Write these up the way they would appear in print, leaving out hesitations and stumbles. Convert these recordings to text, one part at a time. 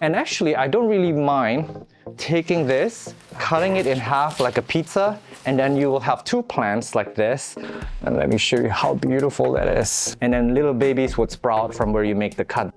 And actually, I don't really mind taking this, cutting it in half like a pizza, and then you will have two plants like this. And let me show you how beautiful that is. And then little babies would sprout from where you make the cut.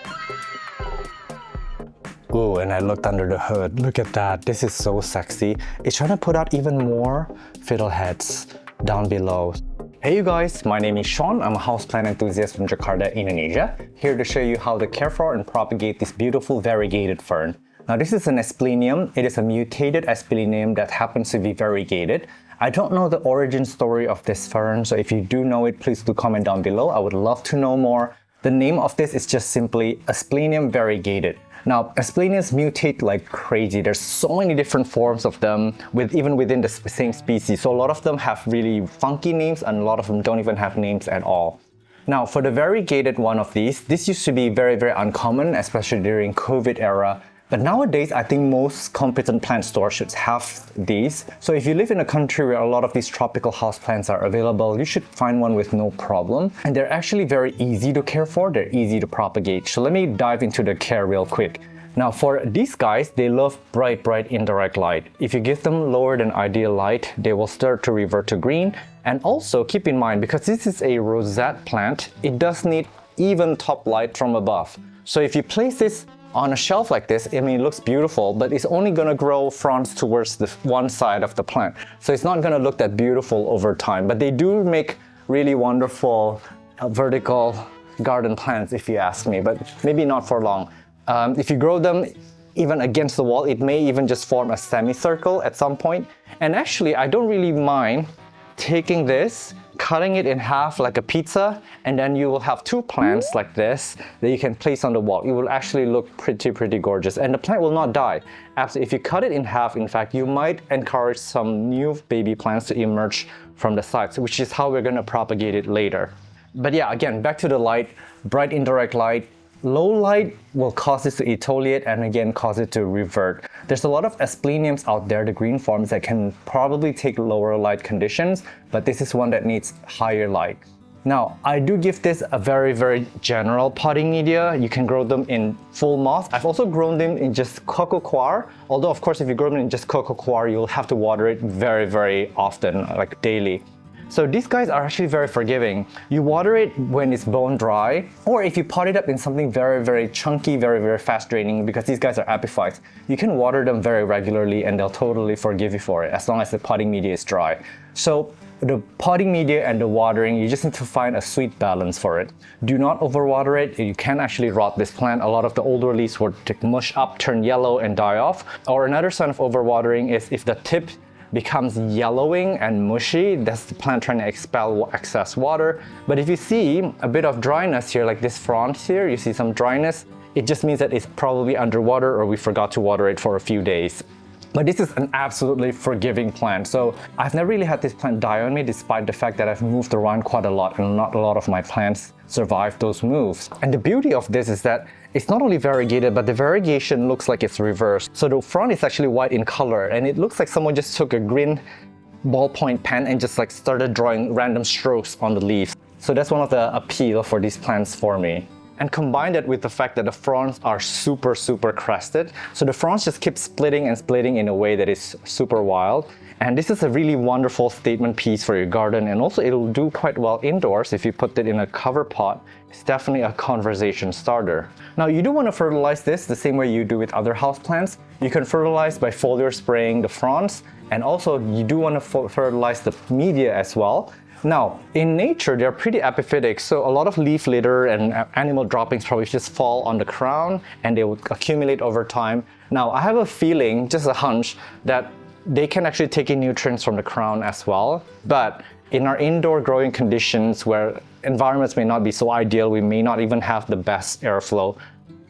Ooh, and I looked under the hood. Look at that. This is so sexy. It's trying to put out even more fiddleheads down below. Hey you guys, my name is Sean. I'm a houseplant enthusiast from Jakarta, Indonesia, here to show you how to care for and propagate this beautiful variegated fern. Now this is an Asplenium. It is a mutated Asplenium that happens to be variegated. I don't know the origin story of this fern, so if you do know it, please do comment down below. I would love to know more. The name of this is just simply Asplenium variegated. Now, Aspleniums mutate like crazy. There's so many different forms of them, even within the same species. So a lot of them have really funky names and a lot of them don't even have names at all. Now, for the variegated one of these, this used to be very, very uncommon, especially during COVID era. But nowadays, I think most competent plant stores should have these. So if you live in a country where a lot of these tropical houseplants are available, you should find one with no problem. And they're actually very easy to care for. They're easy to propagate. So let me dive into the care real quick. Now for these guys, they love bright indirect light. If you give them lower than ideal light, they will start to revert to green. And also keep in mind, because this is a rosette plant, it does need even top light from above. So if you place this on a shelf like this, I mean, it looks beautiful, but it's only gonna grow fronds towards the one side of the plant. So it's not gonna look that beautiful over time, but they do make really wonderful vertical garden plants, if you ask me, but maybe not for long. If you grow them even against the wall, it may even just form a semicircle at some point. And actually, I don't really mind taking this, cutting it in half like a pizza, and then you will have two plants like this that you can place on the wall. It will actually look pretty gorgeous, and the plant will not die. Absolutely, if you cut it in half, in fact, you might encourage some new baby plants to emerge from the sides, which is how we're gonna propagate it later. But yeah, again, back to the light, bright indirect light. Low light will cause this to etiolate and again cause it to revert. There's a lot of Aspleniums out there, the green forms, that can probably take lower light conditions, but this is one that needs higher light. Now, I do give this a very general potting media. You can grow them in full moss. I've also grown them in just coco coir, although of course if you grow them in just coco coir, you'll have to water it very often, like daily. So these guys are actually very forgiving. You water it when it's bone dry, or if you pot it up in something very chunky, very fast draining, because these guys are epiphytes, you can water them very regularly and they'll totally forgive you for it, as long as the potting media is dry. So the potting media and the watering, you just need to find a sweet balance for it. Do not overwater it. You can actually rot this plant. A lot of the older leaves would mush up, turn yellow and die off. Or another sign of overwatering is if the tip becomes yellowing and mushy, that's the plant trying to expel excess water. But if you see a bit of dryness here, like this frond here, you see some dryness, it just means that it's probably underwater or we forgot to water it for a few days. But this is an absolutely forgiving plant. So I've never really had this plant die on me, despite the fact that I've moved around quite a lot and not a lot of my plants survived those moves. And the beauty of this is that it's not only variegated, but the variegation looks like it's reversed. So the frond is actually white in color, and it looks like someone just took a green ballpoint pen and just like started drawing random strokes on the leaves. So that's one of the appeal for these plants for me. And combine that with the fact that the fronds are super crested. So the fronds just keep splitting in a way that is super wild. And this is a really wonderful statement piece for your garden, and also it'll do quite well indoors if you put it in a cover pot. It's definitely a conversation starter. Now you do want to fertilize this the same way you do with other houseplants. You can fertilize by foliar spraying the fronds, and also you do want to fertilize the media as well. Now, in nature, they're pretty epiphytic, so a lot of leaf litter and animal droppings probably just fall on the crown and they would accumulate over time. Now, I have a feeling, just a hunch, that they can actually take in nutrients from the crown as well. But in our indoor growing conditions where environments may not be so ideal, we may not even have the best airflow,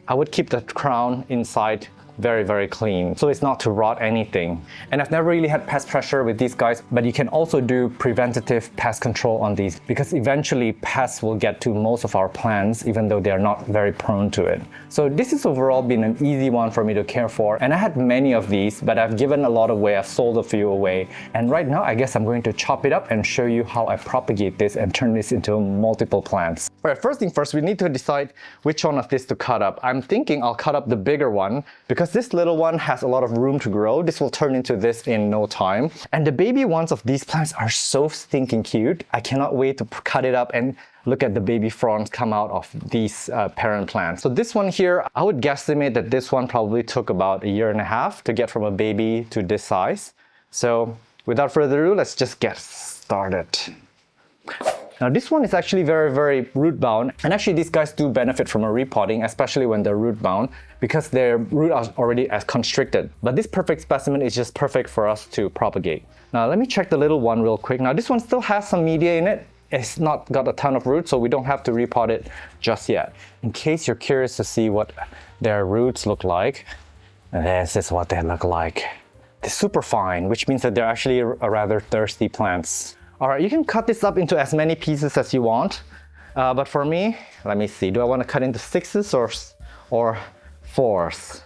I would keep the crown inside very, very clean. So it's not to rot anything. And I've never really had pest pressure with these guys, but you can also do preventative pest control on these because eventually pests will get to most of our plants, even though they're not very prone to it. So this has overall been an easy one for me to care for. And I had many of these, but I've given a lot away. I've sold a few away. And right now, I guess I'm going to chop it up and show you how I propagate this and turn this into multiple plants. All right, first thing first, we need to decide which one of this to cut up. I'm thinking I'll cut up the bigger one because this little one has a lot of room to grow. This will turn into this in no time. And the baby ones of these plants are so stinking cute. I cannot wait to cut it up and look at the baby fronds come out of these parent plants. So this one here, I would guesstimate that this one probably took about 1.5 years to get from a baby to this size. So without further ado, let's just get started. Now this one is actually very, very root bound, and actually these guys do benefit from a repotting, especially when they're root bound, because their root are already as constricted. But this perfect specimen is just perfect for us to propagate. Now let me check the little one real quick. Now this one still has some media in it. It's not got a ton of roots, so we don't have to repot it just yet. In case you're curious to see what their roots look like, this is what they look like. They're super fine, which means that they're actually a rather thirsty plants. All right, you can cut this up into as many pieces as you want. But for me, let me see. Do I want to cut into 6s or 4s?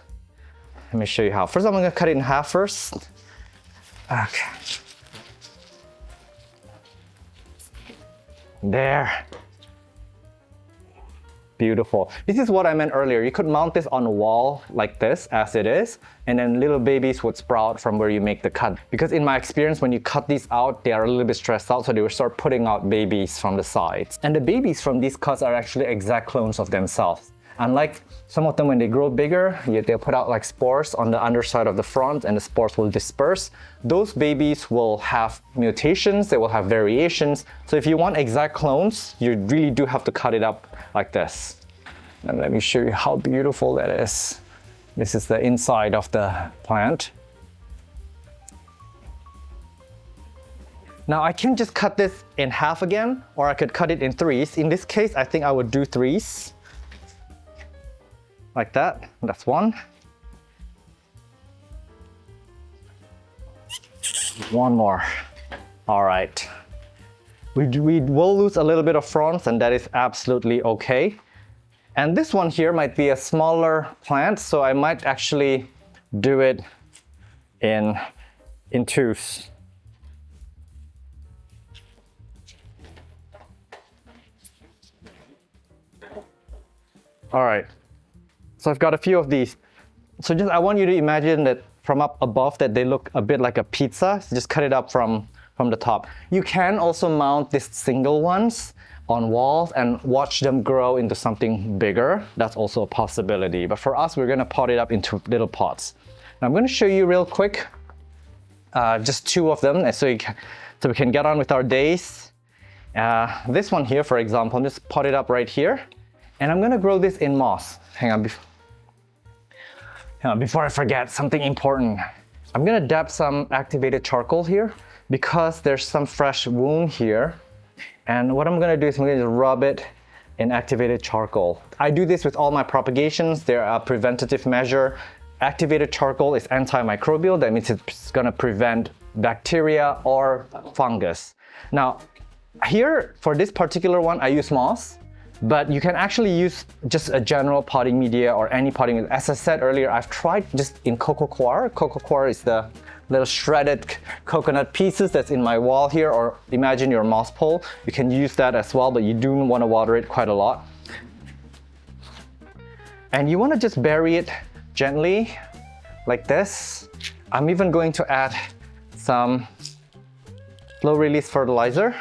Let me show you how. First, I'm going to cut it in half first. Okay. There. Beautiful. This is what I meant earlier. You could mount this on a wall like this as it is, and then little babies would sprout from where you make the cut. Because in my experience, when you cut these out, they are a little bit stressed out, so they will start putting out babies from the sides. And the babies from these cuts are actually exact clones of themselves. Unlike some of them, when they grow bigger, they'll put out like spores on the underside of the front and the spores will disperse. Those babies will have mutations, they will have variations. So if you want exact clones, you really do have to cut it up like this. And let me show you how beautiful that is. This is the inside of the plant. Now I can just cut this in half again, or I could cut it in 3s. In this case, I think I would do 3s. Like that. That's one. One more. All right. We will lose a little bit of fronds, and that is absolutely okay. And this one here might be a smaller plant, so I might actually do it in 2s. All right. So I've got a few of these. So I want you to imagine that from up above that they look a bit like a pizza. So just cut it up from the top. You can also mount these single ones on walls and watch them grow into something bigger. That's also a possibility. But for us, we're gonna pot it up into little pots. Now I'm gonna show you real quick, just 2 of them, so we can get on with our days. This one here, for example, I'm just pot it up right here. And I'm gonna grow this in moss. Hang on, before I forget something important. I'm gonna dab some activated charcoal here because there's some fresh wound here. And what I'm gonna do is I'm gonna just rub it in activated charcoal. I do this with all my propagations. They're a preventative measure. Activated charcoal is antimicrobial. That means it's gonna prevent bacteria or fungus. Now, here for this particular one, I use moss. But you can actually use just a general potting media or any potting media. As I said earlier, I've tried just in coco coir. Coco coir is the little shredded coconut pieces that's in my wall here, or imagine your moss pole. You can use that as well, but you do want to water it quite a lot. And you want to just bury it gently like this. I'm even going to add some slow release fertilizer.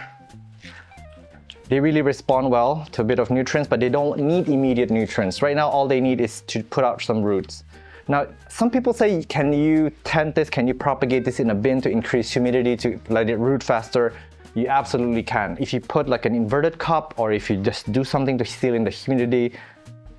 They really respond well to a bit of nutrients, but they don't need immediate nutrients. Right now, all they need is to put out some roots. Now, some people say, can you tent this? Can you propagate this in a bin to increase humidity to let it root faster? You absolutely can. If you put like an inverted cup, or if you just do something to seal in the humidity,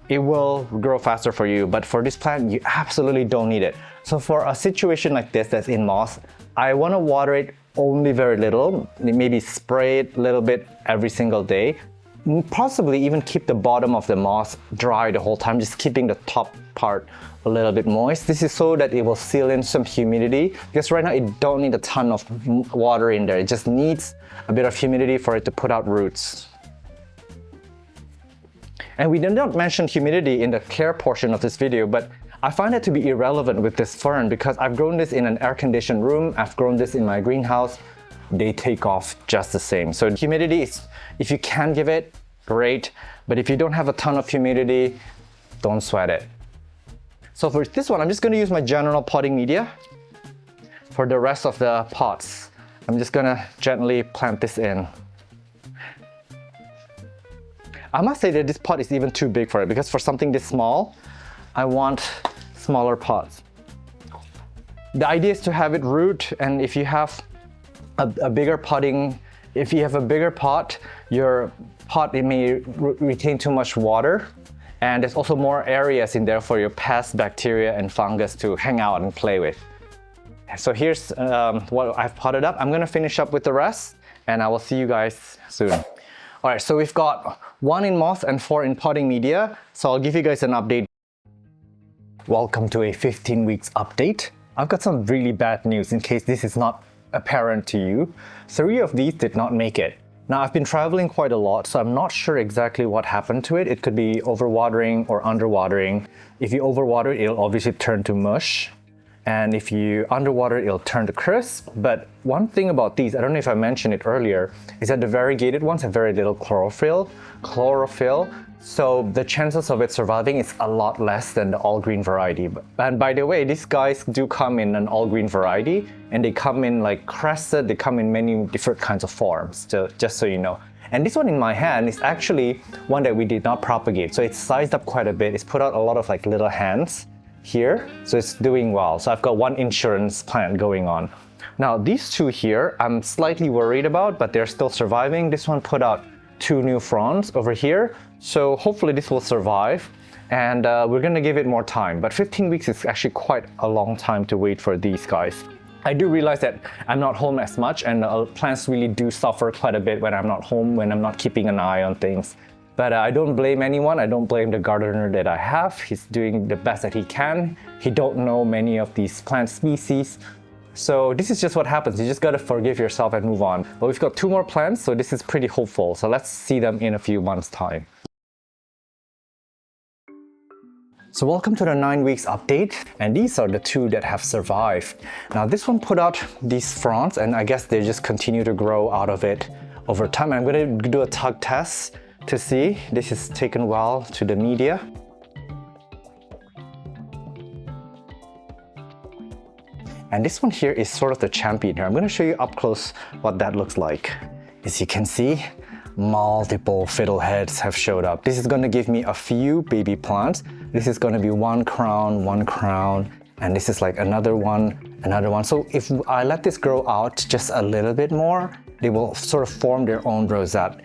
it will grow faster for you. But for this plant, you absolutely don't need it. So for a situation like this that's in moss, I want to water it only very little, maybe spray it a little bit every single day. possibly even keep the bottom of the moss dry the whole time, just keeping the top part a little bit moist. This is so that it will seal in some humidity, because right now it don't need a ton of water in there. It just needs a bit of humidity for it to put out roots. And we did not mention humidity in the care portion of this video, but I find it to be irrelevant with this fern because I've grown this in an air-conditioned room, I've grown this in my greenhouse, they take off just the same. So humidity is, if you can give it, great, but if you don't have a ton of humidity, don't sweat it. So for this one, I'm just going to use my general potting media. For the rest of the pots, I'm just going to gently plant this in. I must say that this pot is even too big for it, because for something this small, I want smaller pots. The idea is to have it root, and if you have a bigger potting, if you have a bigger pot, your pot, it may retain too much water, and there's also more areas in there for your pests, bacteria, and fungus to hang out and play with. So here's what I've potted up. I'm gonna finish up with the rest, and I will see you guys soon. All right, so we've got 1 in moss and 4 in potting media, so I'll give you guys an update. Welcome to a 15 weeks update. I've got some really bad news in case this is not apparent to you. 3 of these did not make it. Now, I've been traveling quite a lot, so I'm not sure exactly what happened to it. It could be overwatering or underwatering. If you overwater it, it'll obviously turn to mush. And if you underwater it, it'll turn to crisp. But one thing about these, I don't know if I mentioned it earlier, is that the variegated ones have very little chlorophyll. So the chances of it surviving is a lot less than the all-green variety. And by the way, these guys do come in an all-green variety, and they come in like crested, they come in many different kinds of forms, just so you know. And this one in my hand is actually one that we did not propagate. So it's sized up quite a bit. It's put out a lot of like little hands here, so it's doing well. So I've got 1 insurance plant going on. Now these 2 here, I'm slightly worried about, but they're still surviving. This one put out 2 new fronds over here, so hopefully this will survive, and we're gonna give it more time. But 15 weeks is actually quite a long time to wait for these guys. I do realize that I'm not home as much, and plants really do suffer quite a bit when I'm not home, when I'm not keeping an eye on things. But I don't blame anyone. I don't blame the gardener that I have. He's doing the best that he can. He don't know many of these plant species. So this is just what happens. You just gotta forgive yourself and move on. But we've got 2 more plants, so this is pretty hopeful. So let's see them in a few months' time. So welcome to the 9 weeks update, and these are the 2 that have survived. Now this one put out these fronds, and I guess they just continue to grow out of it over time. I'm gonna do a tug test to see. This is taken well to the media. And this one here is sort of the champion here. I'm going to show you up close what that looks like. As you can see, multiple fiddleheads have showed up. This is going to give me a few baby plants. This is going to be 1 crown, and this is like another one. So if I let this grow out just a little bit more, they will sort of form their own rosette.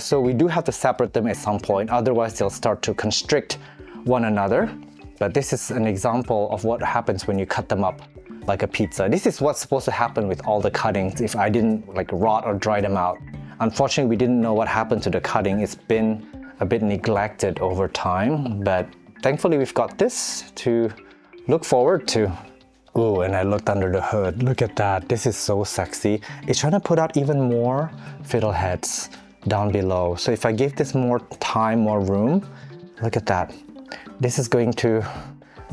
So we do have to separate them at some point, otherwise they'll start to constrict one another. But this is an example of what happens when you cut them up like a pizza. This is what's supposed to happen with all the cuttings if I didn't like rot or dry them out. Unfortunately, we didn't know what happened to the cutting. It's been a bit neglected over time, but thankfully we've got this to look forward to. Oh, and I looked under the hood. Look at that. This is so sexy. It's trying to put out even more fiddleheads down below. So if I give this more time, more room, look at that. This is going to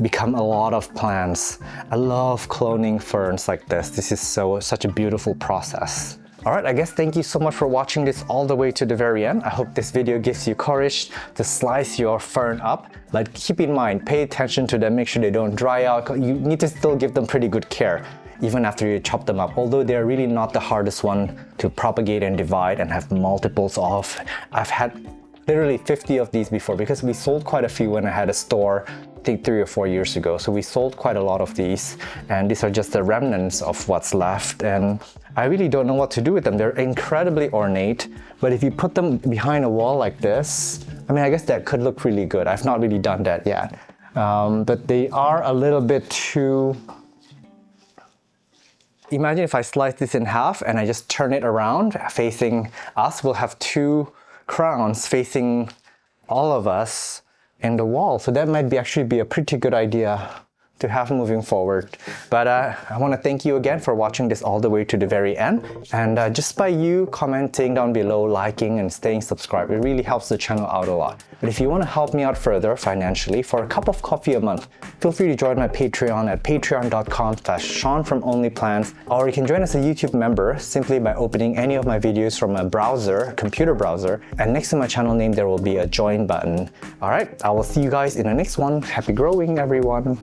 become a lot of plants. I love cloning ferns like this. This is such a beautiful process. All right, I guess thank you so much for watching this all the way to the very end. I hope this video gives you courage to slice your fern up. Like, keep in mind, pay attention to them, make sure they don't dry out. You need to still give them pretty good care even after you chop them up, although they're really not the hardest one to propagate and divide and have multiples of. I've had literally 50 of these before because we sold quite a few when I had a store, I think 3 or 4 years ago. So we sold quite a lot of these, and these are just the remnants of what's left, and I really don't know what to do with them. They're incredibly ornate, but if you put them behind a wall like this, I mean, I guess that could look really good. I've not really done that yet, but they are a little bit too... Imagine if I slice this in half and I just turn it around facing us, we'll have 2 crowns facing all of us in the wall. So that might actually be a pretty good idea to have moving forward. But I want to thank you again for watching this all the way to the very end. And just by you commenting down below, liking and staying subscribed, it really helps the channel out a lot. But if you want to help me out further financially for a cup of coffee a month, feel free to join my Patreon at patreon.com/Sean from OnlyPlants, or you can join as a YouTube member simply by opening any of my videos from a browser, computer browser, and next to my channel name there will be a join button. Alright, I will see you guys in the next one. Happy growing, everyone!